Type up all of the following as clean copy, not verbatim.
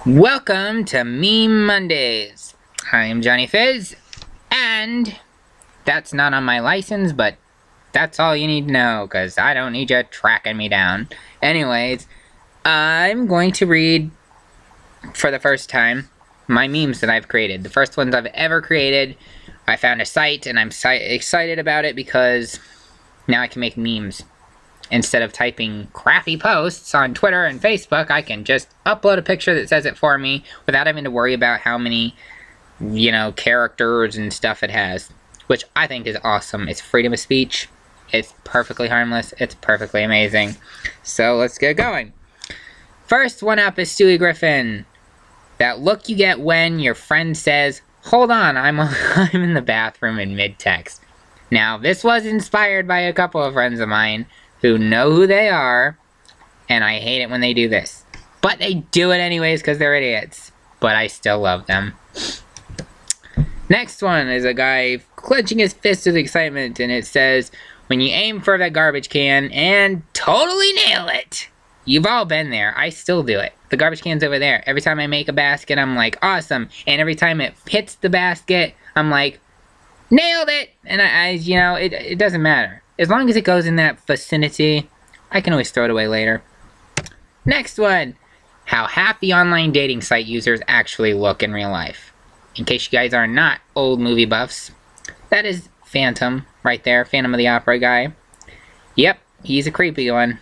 Welcome to Meme Mondays. I am Johnny Fizz, and that's not on my license, but that's all you need to know, because I don't need you tracking me down. Anyways, I'm going to read, for the first time, my memes that I've created. The first ones I've ever created. I found a site, and I'm excited about it because now I can make memes. Instead of typing crappy posts on Twitter and Facebook, I can just upload a picture that says it for me without having to worry about how many, characters and stuff it has. Which I think is awesome. It's freedom of speech. It's perfectly harmless. It's perfectly amazing. So let's get going. First one up is Stewie Griffin. That look you get when your friend says, "Hold on, I'm in the bathroom" in mid-text. Now, this was inspired by a couple of friends of mine who know who they are, and I hate it when they do this. But they do it anyways because they're idiots. But I still love them. Next one is a guy clenching his fist with excitement, and it says, "When you aim for that garbage can and totally nail it." You've all been there. I still do it. The garbage can's over there. Every time I make a basket, I'm like, awesome. And every time it hits the basket, I'm like, nailed it! And it doesn't matter. As long as it goes in that vicinity, I can always throw it away later. Next one. How happy online dating site users actually look in real life. In case you guys are not old movie buffs, that is Phantom right there. Phantom of the Opera guy. Yep, he's a creepy one.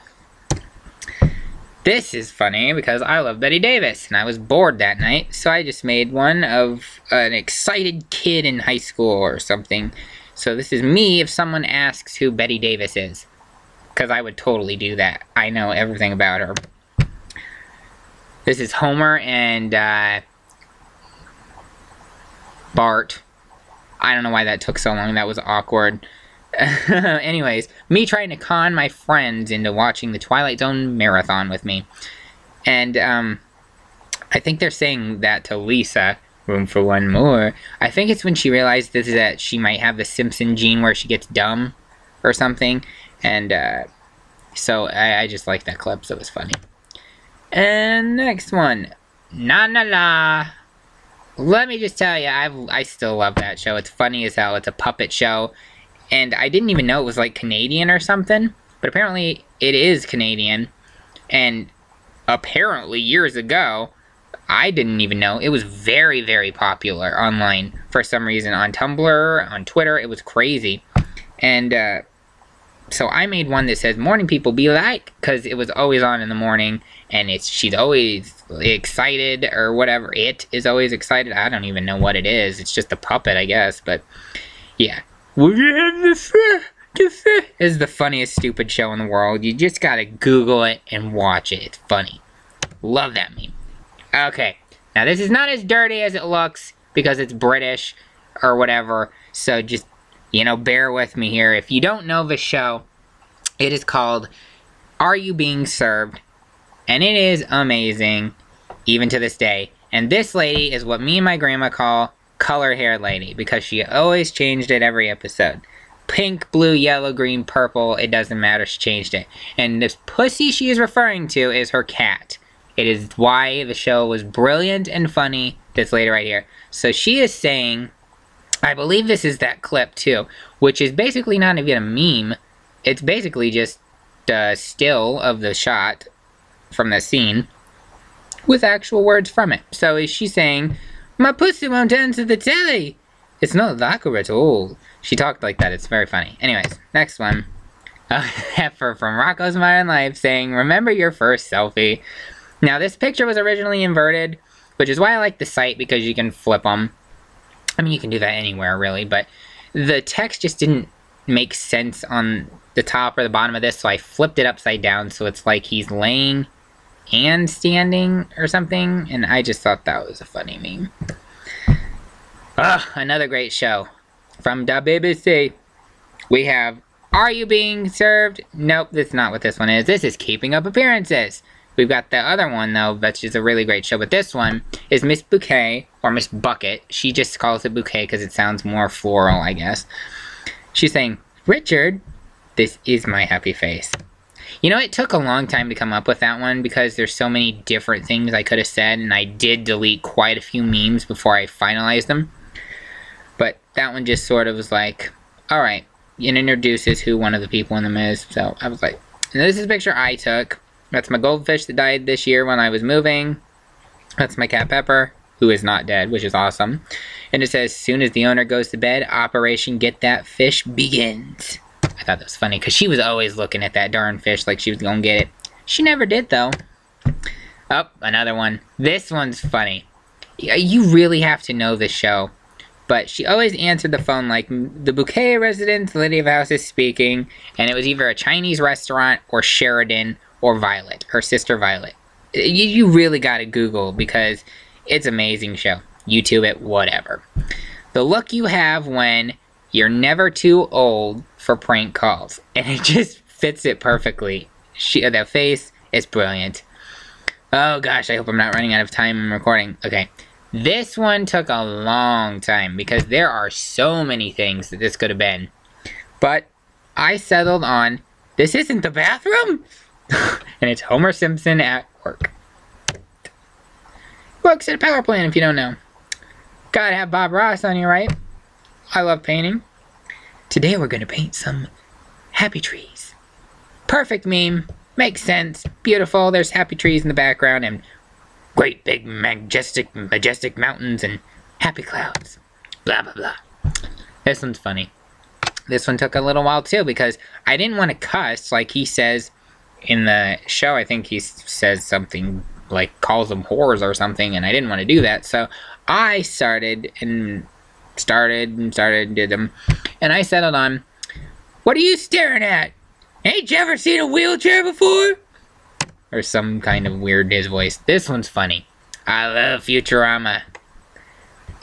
This is funny because I love Bette Davis, and I was bored that night, so I just made one of an excited kid in high school or something. So this is me if someone asks who Bette Davis is. Because I would totally do that. I know everything about her. This is Homer and Bart. I don't know why that took so long. That was awkward. Anyways, me trying to con my friends into watching the Twilight Zone marathon with me. And I think they're saying that to Lisa. Room for one more. I think it's when she realized that she might have the Simpson gene where she gets dumb or something. And so I just like that clip, so it was funny. And next one. Na-na-la. Let me just tell you, I still love that show. It's funny as hell. It's a puppet show. And I didn't even know it was like Canadian or something. But apparently it is Canadian. And apparently years ago, I didn't even know. It was very, very popular online for some reason. On Tumblr, on Twitter, it was crazy. And so I made one that says, "Morning people be like," because it was always on in the morning. And she's always excited or whatever. It is always excited. I don't even know what it is. It's just a puppet, I guess. But yeah. Will you have the fair? Is the funniest stupid show in the world. You just gotta Google it and watch it. It's funny. Love that meme. Okay, now this is not as dirty as it looks because it's British or whatever, so just, bear with me here. If you don't know the show, it is called Are You Being Served? And it is amazing, even to this day. And this lady is what me and my grandma call color hair lady because she always changed it every episode. Pink, blue, yellow, green, purple, it doesn't matter, she changed it. And this pussy she is referring to is her cat. It is why the show was brilliant and funny. This lady right here. So she is saying, I believe this is that clip too, which is basically not even a meme. It's basically just a still of the shot from the scene with actual words from it. So is she saying, "My pussy won't answer the telly. It's not Thacker at all." She talked like that. It's very funny. Anyways, next one. A heifer from Rocko's Modern Life saying, "Remember your first selfie." Now, this picture was originally inverted, which is why I like the site, because you can flip them. I mean, you can do that anywhere, really, but the text just didn't make sense on the top or the bottom of this, so I flipped it upside down, so it's like he's laying and standing or something, and I just thought that was a funny meme. Another great show. From the BBC, we have Are You Being Served? Nope, that's not what this one is. This is Keeping Up Appearances. We've got the other one, though, that's just a really great show. But this one is Miss Bouquet, or Miss Bucket. She just calls it Bouquet because it sounds more floral, I guess. She's saying, "Richard, this is my happy face. You know, it took a long time to come up with that one because there's so many different things I could have said, and I did delete quite a few memes before I finalized them. But that one just sort of was like, alright, it introduces who one of the people in them is. So I was like, this is a picture I took. That's my goldfish that died this year when I was moving. That's my cat Pepper, who is not dead, which is awesome. And it says, as soon as the owner goes to bed, Operation Get That Fish begins. I thought that was funny, because she was always looking at that darn fish like she was going to get it. She never did, though. Oh, another one. This one's funny. You really have to know this show. But she always answered the phone like, the Bouquet residence, Lady of House is speaking. And it was either a Chinese restaurant or Sheridan or Violet, her sister Violet. You really got to Google, because it's an amazing show. YouTube it, whatever. The look you have when you're never too old for prank calls. And it just fits it perfectly. That face is brilliant. Oh gosh, I hope I'm not running out of time in recording. Okay. This one took a long time because there are so many things that this could have been. But I settled on, this isn't the bathroom? And it's Homer Simpson at work. Works at a power plant if you don't know. Gotta have Bob Ross on you, right? I love painting. Today we're gonna paint some happy trees. Perfect meme. Makes sense. Beautiful. There's happy trees in the background and great big majestic mountains and happy clouds. Blah blah blah. This one's funny. This one took a little while too because I didn't want to cuss like he says in the show. I think he says something like calls them whores or something, and I didn't want to do that. So I started and did them, and I settled on, what are you staring at? Ain't you ever seen a wheelchair before? Or some kind of weird his voice. This one's funny. I love Futurama.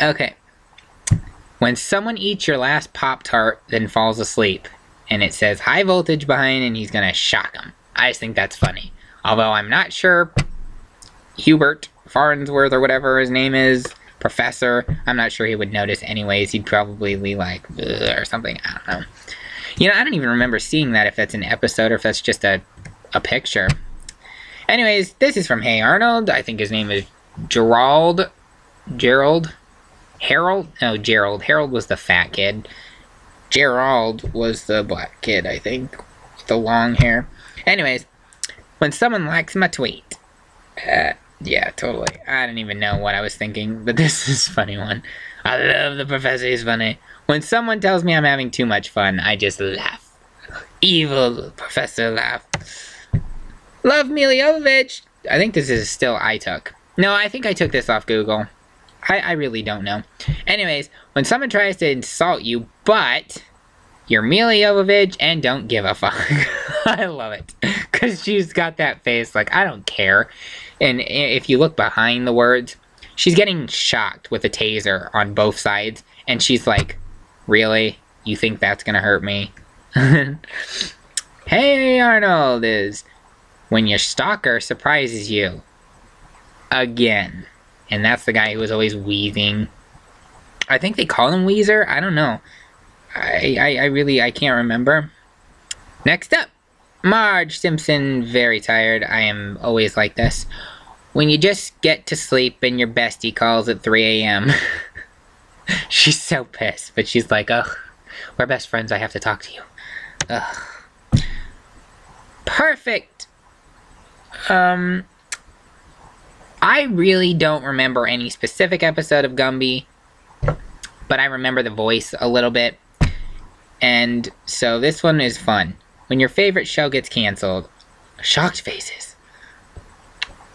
Okay. When someone eats your last Pop-Tart, then falls asleep, and it says high voltage behind and he's gonna shock them. I just think that's funny. Although I'm not sure Hubert Farnsworth or whatever his name is, Professor, I'm not sure he would notice anyways. He'd probably be like, ugh, or something. I don't know. You know, I don't even remember seeing that, if that's an episode or if that's just a picture. Anyways, this is from Hey Arnold. I think his name is Gerald? Harold? No, Gerald. Harold was the fat kid. Gerald was the black kid, I think. With the long hair. Anyways, when someone likes my tweet. Yeah, totally. I don't even know what I was thinking, but this is a funny one. I love the professor, he's funny. When someone tells me I'm having too much fun, I just laugh. Evil professor laugh. Love Milla Jovovich. I think this is still I took. No, I think I took this off Google. I really don't know. Anyways, when someone tries to insult you, but you're Milla Jovovich and don't give a fuck. I love it. Because she's got that face like, I don't care. And if you look behind the words, she's getting shocked with a taser on both sides. And she's like, really? You think that's gonna hurt me? Hey Arnold is when your stalker surprises you. Again. And that's the guy who was always wheezing. I think they call him Weezer. I don't know. I can't remember. Next up. Marge Simpson, very tired. I am always like this. When you just get to sleep and your bestie calls at 3 a.m. She's so pissed, but she's like, ugh, we're best friends, I have to talk to you. Ugh. Perfect. I really don't remember any specific episode of Gumby, but I remember the voice a little bit. And so this one is fun. When your favorite show gets canceled. Shocked faces.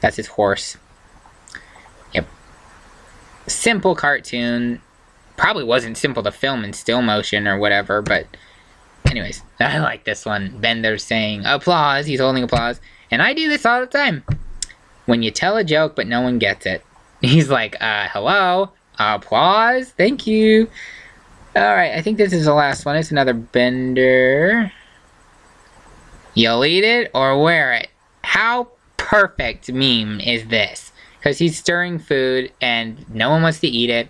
That's his horse. Yep. Simple cartoon. Probably wasn't simple to film in still motion or whatever, but anyways, I like this one. Bender's saying, applause. He's holding applause. And I do this all the time. When you tell a joke but no one gets it. He's like, hello? Applause? Thank you. Alright, I think this is the last one. It's another Bender. You'll eat it or wear it. How perfect meme is this? Because he's stirring food and no one wants to eat it.